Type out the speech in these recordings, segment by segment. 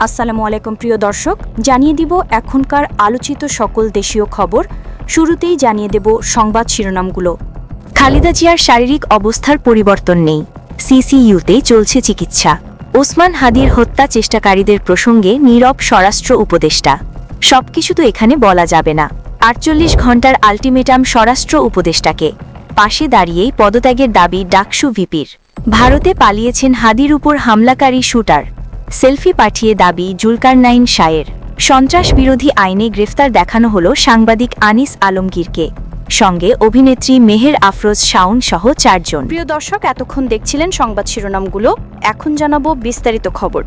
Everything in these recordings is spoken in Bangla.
আসসালামু আলাইকুম প্রিয় দর্শক, জানিয়ে দিব এখনকার আলোচিত সকল দেশীয় খবর। শুরুতেই জানিয়ে দেব সংবাদ শিরোনামগুলো। খালেদা জিয়ার শারীরিক অবস্থার পরিবর্তন নেই, সিসিইউতেই চলছে চিকিৎসা। ওসমান হাদির হত্যা চেষ্টাকারীদের প্রসঙ্গে নীরব স্বরাষ্ট্র উপদেষ্টা। সবকিছু তো এখানে বলা যাবে না। ৪৮ ঘণ্টার আলটিমেটাম স্বরাষ্ট্র উপদেষ্টাকে। পাশে দাঁড়িয়েই পদত্যাগের দাবি ডাকসু ভিপির। ভারতে পালিয়েছেন হাদির উপর হামলাকারী শুটার। সেলফি পাঠিয়ে দাবি জুলকারনাইন শায়ের। সন্ত্রাস বিরোধী আইনে গ্রেফতার দেখানো হল সাংবাদিক আনিস আলমগীরকে, সঙ্গে অভিনেত্রী মেহের আফরোজ শাওন সহ ৪ জন। প্রিয় দর্শক, এতক্ষণ দেখছিলেন সংবাদ শিরোনামগুলো, এখন জানাবো বিস্তারিত খবর।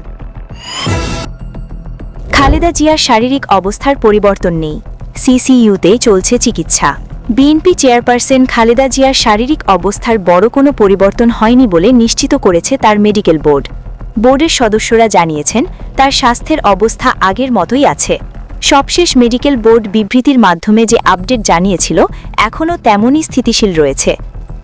খালেদা জিয়ার শারীরিক অবস্থার পরিবর্তন নেই, সিসিইউতে চলছে চিকিৎসা। বিএনপি চেয়ারপারসন খালেদা জিয়ার শারীরিক অবস্থার বড় কোনো পরিবর্তন হয়নি বলে নিশ্চিত করেছে তার মেডিকেল বোর্ড। বোর্ডের সদস্যরা জানিয়েছেন তার স্বাস্থ্যের অবস্থা আগের মতোই আছে। সবশেষ মেডিকেল বোর্ড বিবৃতির মাধ্যমে যে আপডেট জানিয়েছিল এখনও তেমনই স্থিতিশীল রয়েছে।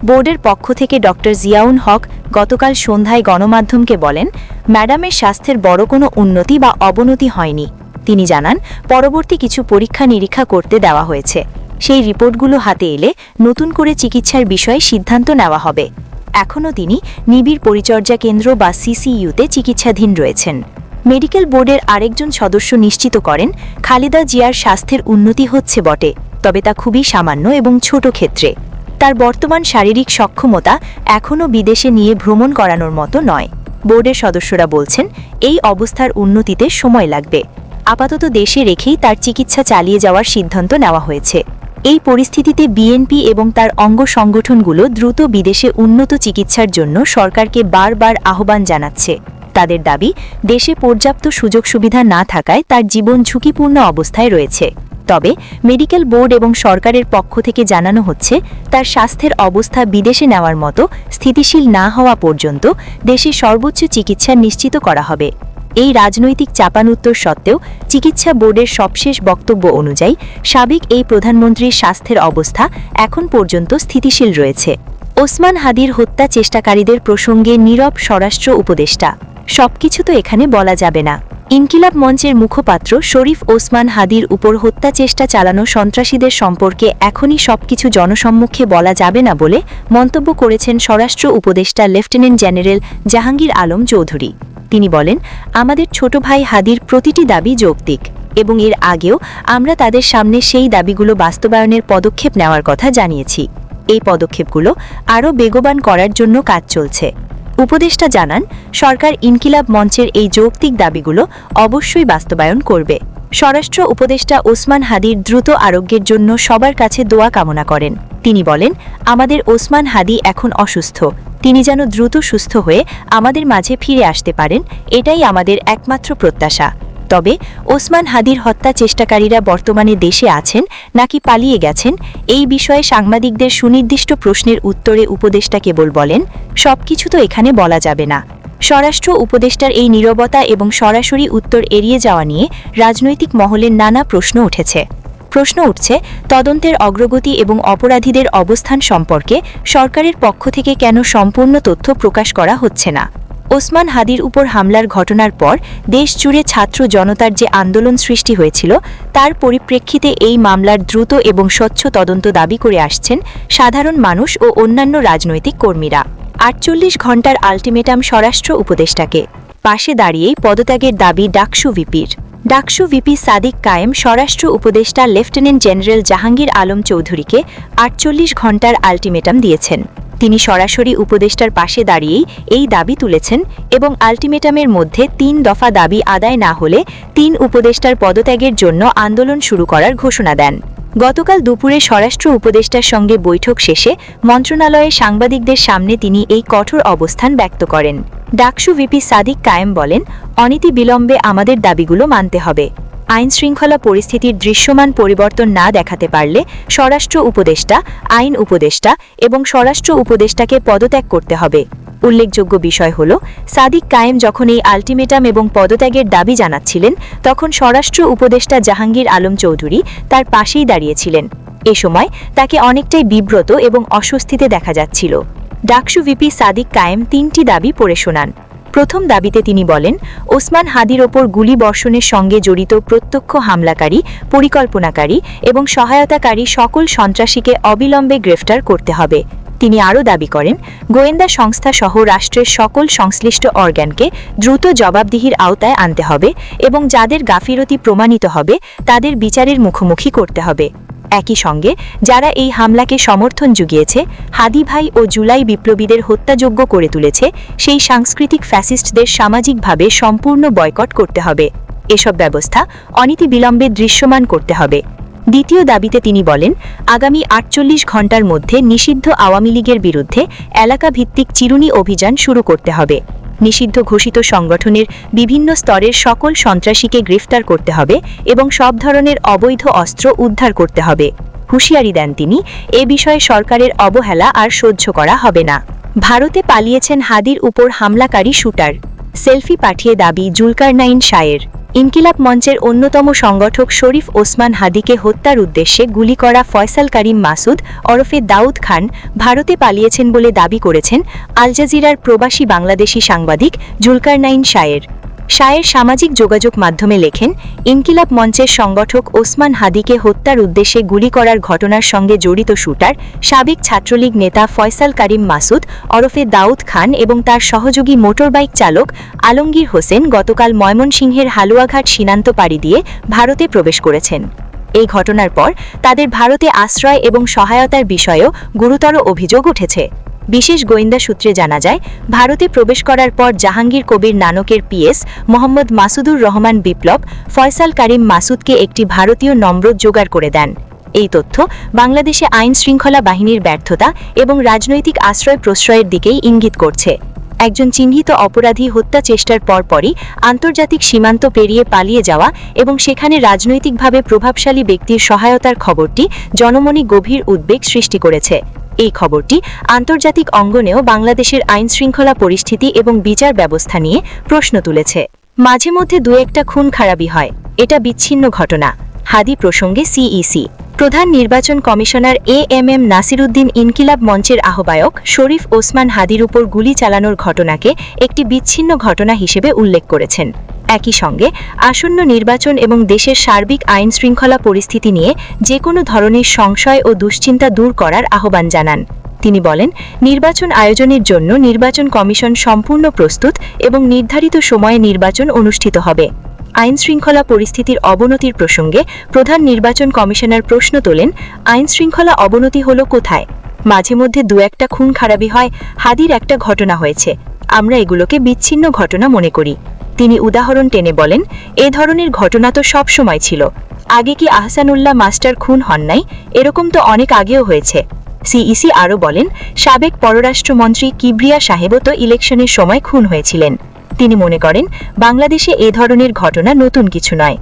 বোর্ডের পক্ষ থেকে ডক্টর জিয়াউল হক গতকাল সন্ধ্যায় গণমাধ্যমকে বলেন, ম্যাডামের স্বাস্থ্যের বড় কোনো উন্নতি বা অবনতি হয়নি। তিনি জানান, পরবর্তী কিছু পরীক্ষা নিরীক্ষা করতে দেওয়া হয়েছে। সেই রিপোর্টগুলো হাতে এলে নতুন করে চিকিৎসার বিষয়ে সিদ্ধান্ত নেওয়া হবে। এখনও তিনি নিবিড় পরিচর্যা কেন্দ্র বা সিসিইউতে চিকিৎসাধীন রয়েছেন। মেডিকেল বোর্ডের আরেকজন সদস্য নিশ্চিত করেন, খালেদা জিয়ার স্বাস্থ্যের উন্নতি হচ্ছে বটে, তবে তা খুবই সামান্য এবং ছোট ক্ষেত্রে। তার বর্তমান শারীরিক সক্ষমতা এখনও বিদেশে নিয়ে ভ্রমণ করানোর মতো নয়। বোর্ডের সদস্যরা বলছেন, এই অবস্থার উন্নতিতে সময় লাগবে। আপাতত দেশে রেখেই তার চিকিৎসা চালিয়ে যাওয়ার সিদ্ধান্ত নেওয়া হয়েছে। এই পরিস্থিতিতে বিএনপি এবং তার অঙ্গ সংগঠনগুলো দ্রুত বিদেশে উন্নত চিকিৎসার জন্য সরকারকে বারবার আহ্বান জানাচ্ছে। তাদের দাবি, দেশে পর্যাপ্ত সুযোগ সুবিধা না থাকায় তার জীবন ঝুঁকিপূর্ণ অবস্থায় রয়েছে। তবে মেডিকেল বোর্ড এবং সরকারের পক্ষ থেকে জানানো হচ্ছে, তার স্বাস্থ্যের অবস্থা বিদেশে নেওয়ার মতো স্থিতিশীল না হওয়া পর্যন্ত দেশে সর্বোচ্চ চিকিৎসা নিশ্চিত করা হবে। এই রাজনৈতিক চাপানুত্তর সত্ত্বেও চিকিৎসা বোর্ডের সবশেষ বক্তব্য অনুযায়ী সাবেক এই প্রধানমন্ত্রীর স্বাস্থ্যের অবস্থা এখন পর্যন্ত স্থিতিশীল রয়েছে। ওসমান হাদির হত্যা চেষ্টাকারীদের প্রসঙ্গে নীরব স্বরাষ্ট্র উপদেষ্টা। সবকিছু তো এখানে বলা যাবে না। ইনকিলাব মঞ্চের মুখপাত্র শরীফ ওসমান হাদির উপর হত্যা চেষ্টা চালানো সন্ত্রাসীদের সম্পর্কে এখনই সবকিছু জনসম্মুখে বলা যাবে না বলে মন্তব্য করেছেন স্বরাষ্ট্র উপদেষ্টা লেফটেন্যান্ট জেনারেল জাহাঙ্গীর আলম চৌধুরী। তিনি বলেন, আমাদের ছোট ভাই হাদির প্রতিটি দাবি যৌক্তিক এবং এর আগেও আমরা তাদের সামনে সেই দাবিগুলো বাস্তবায়নের পদক্ষেপ নেওয়ার কথা জানিয়েছি। এই পদক্ষেপগুলো আরও বেগবান করার জন্য কাজ চলছে। উপদেষ্টা জানান, সরকার ইনকিলাব মঞ্চের এই যৌক্তিক দাবিগুলো অবশ্যই বাস্তবায়ন করবে। স্বরাষ্ট্র উপদেষ্টা ওসমান হাদির দ্রুত আরোগ্যের জন্য সবার কাছে দোয়া কামনা করেন। তিনি বলেন, আমাদের ওসমান হাদি এখন অসুস্থ, তিনি যেন দ্রুত সুস্থ হয়ে আমাদের মাঝে ফিরে আসতে পারেন, এটাই আমাদের একমাত্র প্রত্যাশা। তবে ওসমান হাদির হত্যা চেষ্টাকারীরা বর্তমানে দেশে আছেন নাকি পালিয়ে গেছেন, এই বিষয়ে সাংবাদিকদের সুনির্দিষ্ট প্রশ্নের উত্তরে উপদেষ্টা কেবল বলেন, সবকিছু তো এখানে বলা যাবে না। স্বরাষ্ট্র উপদেষ্টার এই নীরবতা এবং সরাসরি উত্তর এড়িয়ে যাওয়া নিয়ে রাজনৈতিক মহলে নানা প্রশ্ন উঠছে। তদন্তের অগ্রগতি এবং অপরাধীদের অবস্থান সম্পর্কে সরকারের পক্ষ থেকে কেন সম্পূর্ণ তথ্য প্রকাশ করা হচ্ছে না। ওসমান হাদির উপর হামলার ঘটনার পর দেশ জুড়ে ছাত্র জনতার যে আন্দোলন সৃষ্টি হয়েছিল, তার পরিপ্রেক্ষিতে এই মামলার দ্রুত এবং স্বচ্ছ তদন্ত দাবি করে আসছেন সাধারণ মানুষ ও অন্যান্য রাজনৈতিক কর্মীরা। ৪৮ ঘণ্টার আলটিমেটাম স্বরাষ্ট্র উপদেষ্টাকে। পাশে দাঁড়িয়েই পদত্যাগের দাবি ডাকসু ভিপির। ডাকসু ভিপি সাদিক কায়েম স্বরাষ্ট্র উপদেষ্টা লেফটেন্যান্ট জেনারেল জাহাঙ্গীর আলম চৌধুরীকে ৪৮ ঘণ্টার আলটিমেটাম দিয়েছেন। তিনি সরাসরি উপদেষ্টার পাশে দাঁড়িয়েই এই দাবি তুলেছেন এবং আলটিমেটামের মধ্যে ৩ দফা দাবি আদায় না হলে ৩ উপদেষ্টার পদত্যাগের জন্য আন্দোলন শুরু করার ঘোষণা দেন। গতকাল দুপুরে স্বরাষ্ট্র উপদেষ্টার সঙ্গে বৈঠক শেষে মন্ত্রণালয়ে সাংবাদিকদের সামনে তিনি এই কঠোর অবস্থান ব্যক্ত করেন। ডাকসু ভিপি সাদিক কায়েম বলেন, অনীতি বিলম্বে আমাদের দাবিগুলো মানতে হবে। আইন শৃঙ্খলা পরিস্থিতির দৃশ্যমান পরিবর্তন না দেখাতে পারলে স্বরাষ্ট্র উপদেষ্টা, আইন উপদেষ্টা এবং স্বরাষ্ট্র উপদেষ্টাকে পদত্যাগ করতে হবে। উল্লেখযোগ্য বিষয় হল, সাদিক কায়েম যখন এই আলটিমেটাম এবং পদত্যাগের দাবি জানাচ্ছিলেন, তখন স্বরাষ্ট্র উপদেষ্টা জাহাঙ্গীর আলম চৌধুরী তার পাশেই দাঁড়িয়েছিলেন। এ সময় তাকে অনেকটাই বিব্রত এবং অস্বস্তিতে দেখা যাচ্ছিল। ডাকসু ভিপি সাদিক কায়েম ৩টি দাবি পড়ে শোনান। প্রথম দাবিতে তিনি বলেন, ওসমান হাদির ওপর গুলি বর্ষণের সঙ্গে জড়িত প্রত্যক্ষ হামলাকারী, পরিকল্পনাকারী এবং সহায়তাকারী সকল সন্ত্রাসীকে অবিলম্বে গ্রেফতার করতে হবে। তিনি আরও দাবি করেন, গোয়েন্দা সংস্থা সহ রাষ্ট্রের সকল সংশ্লিষ্ট অর্গানকে দ্রুত জবাবদিহির আওতায় আনতে হবে এবং যাদের গাফিলতি প্রমাণিত হবে তাদের বিচারের মুখোমুখি করতে হবে। একই সঙ্গে যারা এই হামলাকে সমর্থন জুগিয়েছে, হাদি ভাই ও জুলাই বিপ্লবীদের হত্যাযোগ্য করে তুলেছে, সেই সাংস্কৃতিক ফ্যাসিস্টদের সামাজিকভাবে সম্পূর্ণ বয়কট করতে হবে। এসব ব্যবস্থা অনতিবিলম্বে দৃশ্যমান করতে হবে। দ্বিতীয় দাবিতে তিনি বলেন, আগামী ৪৮ ঘণ্টার মধ্যে নিষিদ্ধ আওয়ামী লীগের বিরুদ্ধে এলাকাভিত্তিক চিরুনি অভিযান শুরু করতে হবে। নিষিদ্ধ ঘোষিত সংগঠনের বিভিন্ন স্তরের সকল সন্ত্রাসীকে গ্রেফতার করতে হবে এবং সব ধরনের অবৈধ অস্ত্র উদ্ধার করতে হবে। হুঁশিয়ারি দেন তিনি, এ বিষয়ে সরকারের অবহেলা আর সহ্য করা হবে না। ভারতে পালিয়েছেন হাদির উপর হামলাকারী শুটার, সেলফি পাঠিয়ে দাবি জুলকারনাইন শাহের। ইনকিলাব মঞ্চের অন্যতম সংগঠক শরীফ ওসমান হাদিকে হত্যার উদ্দেশ্যে গুলি করা ফয়সাল করিম মাসুদ ওরফে দাউদ খান ভারতে পালিয়েছেন বলে দাবি করেছেন আল জাজিরার প্রবাসী বাংলাদেশি সাংবাদিক জুলকারনাইন শাহের। শাহের সামাজিক যোগাযোগ মাধ্যমে লেখেন, ইনকিলাব মঞ্চের সংগঠক ওসমান হাদিকে হত্যার উদ্দেশ্যে গুলি করার ঘটনার সঙ্গে জড়িত শুটার সাবেক ছাত্রলীগ নেতা ফয়সাল করিম মাসুদ ওরফে দাউদ খান এবং তার সহযোগী মোটরবাইক চালক আলমগীর হোসেন গতকাল ময়মনসিংহের হালুয়াঘাট সীমান্ত পাড়ি দিয়ে ভারতে প্রবেশ করেছেন। এই ঘটনার পর তাদের ভারতে আশ্রয় এবং সহায়তার বিষয়েও গুরুতর অভিযোগ উঠেছে। বিশেষ গোয়েন্দা সূত্রে জানা যায়, ভারতে প্রবেশ করার পর জাহাঙ্গীর কবির নানকের পিএস মোহাম্মদ মাসুদুর রহমান বিপ্লব ফয়সাল করিম মাসুদকে একটি ভারতীয় নম্র জোগাড় করে দেন। এই তথ্য বাংলাদেশে আইন শৃঙ্খলা বাহিনীর ব্যর্থতা এবং রাজনৈতিক আশ্রয় প্রশ্রয়ের দিকেই ইঙ্গিত করছে। একজন চিহ্নিত অপরাধী হত্যা চেষ্টার পরপরই আন্তর্জাতিক সীমান্ত পেরিয়ে পালিয়ে যাওয়া এবং সেখানে রাজনৈতিকভাবে প্রভাবশালী ব্যক্তির সহায়তার খবরটি জনমনে গভীর উদ্বেগ সৃষ্টি করেছে। এই খবরটি আন্তর্জাতিক অঙ্গনেও বাংলাদেশের আইনশৃঙ্খলা পরিস্থিতি এবং বিচার ব্যবস্থা নিয়ে প্রশ্ন তুলেছে। মাঝে মধ্যে দু একটা খুন খারাপই হয়, এটা বিচ্ছিন্ন ঘটনা। হাদি প্রসঙ্গে সিইসি প্রধান নির্বাচন কমিশনার এএমএম নাসিরউদ্দিন ইনকিলাব মঞ্চের আহ্বায়ক শরীফ ওসমান হাদির উপর গুলি চালানোর ঘটনাকে একটি বিচ্ছিন্ন ঘটনা হিসেবে উল্লেখ করেছেন। একই সঙ্গে আসন্ন নির্বাচন এবং দেশের সার্বিক আইন শৃঙ্খলা পরিস্থিতি নিয়ে যে কোনো ধরনের সংশয় ও দুশ্চিন্তা দূর করার আহ্বান জানান। তিনি বলেন, নির্বাচন আয়োজনের জন্য নির্বাচন কমিশন সম্পূর্ণ প্রস্তুত এবং নির্ধারিত সময়ে নির্বাচন অনুষ্ঠিত হবে। আইন শৃঙ্খলা পরিস্থিতির অবনতির প্রসঙ্গে প্রধান নির্বাচন কমিশনার প্রশ্ন তোলেন, আইন শৃঙ্খলা অবনতি হলো কোথায়? মাঝে মধ্যে দু একটা খুন খারাপি হয়, হাদির একটা ঘটনা হয়েছে, আমরা এগুলোকে বিচ্ছিন্ন ঘটনা মনে করি। তিনি উদাহরণ টেনে বলেন, এ ধরনের ঘটনা তো সব সময় ছিল। আগে কি আহসানুল্লাহ মাস্টার খুন হন নাই? এরকম তো অনেক আগেও হয়েছে। সিইসি আরও বলেন, সাবেক পররাষ্ট্রমন্ত্রী কিবরিয়া সাহেবও তো ইলেকশনের সময় খুন হয়েছিলেন। তিনি মনে করেন, বাংলাদেশে এ ধরনের ঘটনা নতুন কিছু নয়।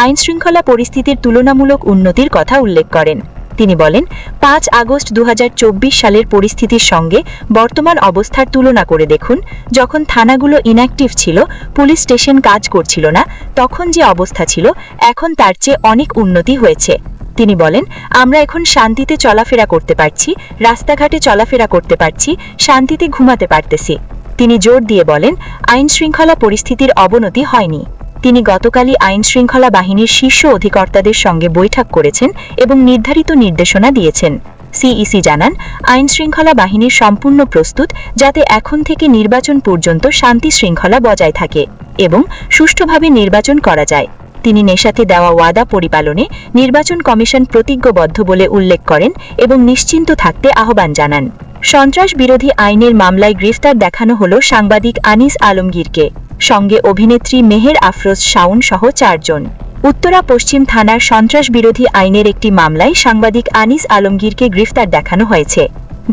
আইনশৃঙ্খলা পরিস্থিতির তুলনামূলক উন্নতির কথা উল্লেখ করেন। তিনি বলেন, ৫ আগস্ট ২০২৪ সালের পরিস্থিতির সঙ্গে বর্তমান অবস্থার তুলনা করে দেখুন। যখন থানাগুলো ইনঅ্যাক্টিভ ছিল, পুলিশ স্টেশন কাজ করছিল না, তখন যে অবস্থা ছিল এখন তার চেয়ে অনেক উন্নতি হয়েছে। তিনি বলেন, আমরা এখন শান্তিতে চলাফেরা করতে পারছি, রাস্তাঘাটে চলাফেরা করতে পারছি, শান্তিতে ঘুমাতে পারতেছি। তিনি জোর দিয়ে বলেন, আইন শৃঙ্খলা পরিস্থিতির অবনতি হয়নি। তিনি গতকালই আইন শৃঙ্খলা বাহিনীর শীর্ষ অধিকর্তাদের সঙ্গে বৈঠক করেছেন এবং নির্ধারিত নির্দেশনা দিয়েছেন। সিইসি জানান, আইন শৃঙ্খলা বাহিনীর সম্পূর্ণ প্রস্তুত যাতে এখন থেকে নির্বাচন পর্যন্ত শান্তি শৃঙ্খলা বজায় থাকে এবং সুষ্ঠুভাবে নির্বাচন করা যায়। তিনি নেশাতে দেওয়া ওয়াদা পরিপালনে নির্বাচন কমিশন প্রতিজ্ঞবদ্ধ বলে উল্লেখ করেন এবং নিশ্চিন্ত থাকতে আহ্বান জানান। সন্ত্রাস বিরোধী আইনের মামলায় গ্রেফতার দেখানো হল সাংবাদিক আনিস আলমগীরকে, সঙ্গে অভিনেত্রী মেহের আফরোজ শাওন সহ ৪ জন। উত্তরা পশ্চিম থানার সন্ত্রাস বিরোধী আইনের একটি মামলায় সাংবাদিক আনিস আলমগীরকে গ্রেফতার দেখানো হয়েছে।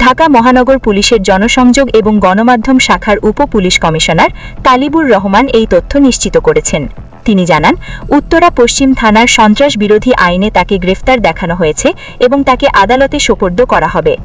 ঢাকা মহানগর পুলিশের জনসংযোগ এবং গণমাধ্যম শাখার উপ পুলিশ কমিশনার তালিবুর রহমান এই তথ্য নিশ্চিত করেছেন। তিনি জানান, উত্তরা পশ্চিম থানার সন্ত্রাস বিরোধী আইনে তাকে গ্রেফতার দেখানো হয়েছে এবং তাকে আদালতে সোপর্দ করা হবে।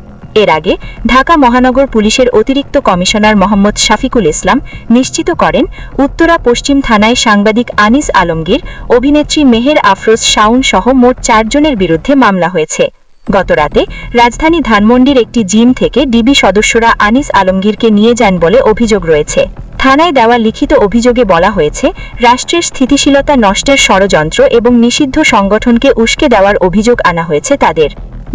এর আগে ঢাকা মহানগর পুলিশের অতিরিক্ত কমিশনার মোহাম্মদ শাফিকুল ইসলাম নিশ্চিত করেন, উত্তরা পশ্চিম থানায় সাংবাদিক আনিস আলমগীর, অভিনেত্রী মেহের আফরোজ শাওন সহ মোট ৪ জনের বিরুদ্ধে মামলা হয়েছে। গতরাতে রাজধানী ধানমন্ডির একটি জিম থেকে ডিবি সদস্যরা আনিস আলমগীরকে নিয়ে যান বলে অভিযোগ রয়েছে। থানায় দেওয়া লিখিত অভিযোগে বলা হয়েছে, রাষ্ট্রের স্থিতিশীলতা নষ্টের ষড়যন্ত্র এবং নিষিদ্ধ সংগঠনকে উস্কে দেওয়ার অভিযোগ আনা হয়েছে তাদের।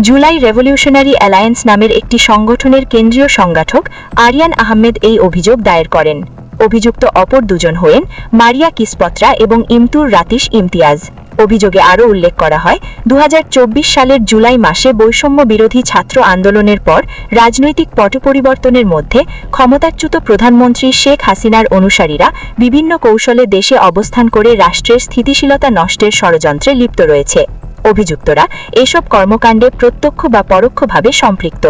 জুলাই রেভলিউশনারি অ্যালায়েন্স নামের একটি সংগঠনের কেন্দ্রীয় সংগঠক আরিয়ান আহমেদ এই অভিযোগ দায়ের করেন। অভিযুক্ত অপর দুজন হলেন মারিয়া কিসপত্রা এবং ইমতুর রাতিশ ইমতিয়াজ। অভিযোগে আরও উল্লেখ করা হয়, 2024 সালের জুলাই মাসে বৈষম্য বিরোধী ছাত্র আন্দোলনের পর রাজনৈতিক পট পরিবর্তনের মধ্যে ক্ষমতাচ্যুত প্রধানমন্ত্রী শেখ হাসিনার অনুসারীরা বিভিন্ন কৌশলে দেশে অবস্থান করে রাষ্ট্রের স্থিতিশীলতা নষ্টের ষড়যন্ত্রে লিপ্ত রয়েছে। অভিযুক্তরা এসব কর্মকাণ্ডে প্রত্যক্ষ বা পরোক্ষভাবে সম্পৃক্ত।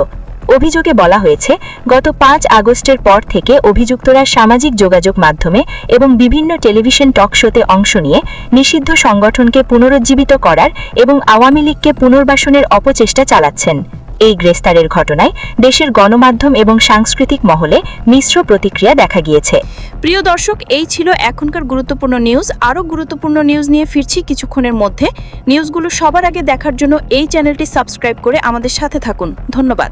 অভিযোগে বলা হয়েছে, গত 5 আগস্টের পর থেকে অভিযুক্তরা সামাজিক যোগাযোগ মাধ্যমে এবং বিভিন্ন টেলিভিশন টক শোতে অংশ নিয়ে নিষিদ্ধ সংগঠনকে পুনরুজ্জীবিত করার এবং আওয়ামী লীগকে পুনর্বাসনের অপচেষ্টা চালাচ্ছেন। এই গ্রেফতারের ঘটনায় দেশের গণমাধ্যম এবং সাংস্কৃতিক মহলে মিশ্র প্রতিক্রিয়া দেখা গিয়েছে। প্রিয় দর্শক, এই ছিল এখনকার গুরুত্বপূর্ণ নিউজ। আরও গুরুত্বপূর্ণ নিউজ নিয়ে ফিরছি কিছুক্ষণের মধ্যে। নিউজগুলো সবার আগে দেখার জন্য এই চ্যানেলটি সাবস্ক্রাইব করে আমাদের সাথে থাকুন। ধন্যবাদ।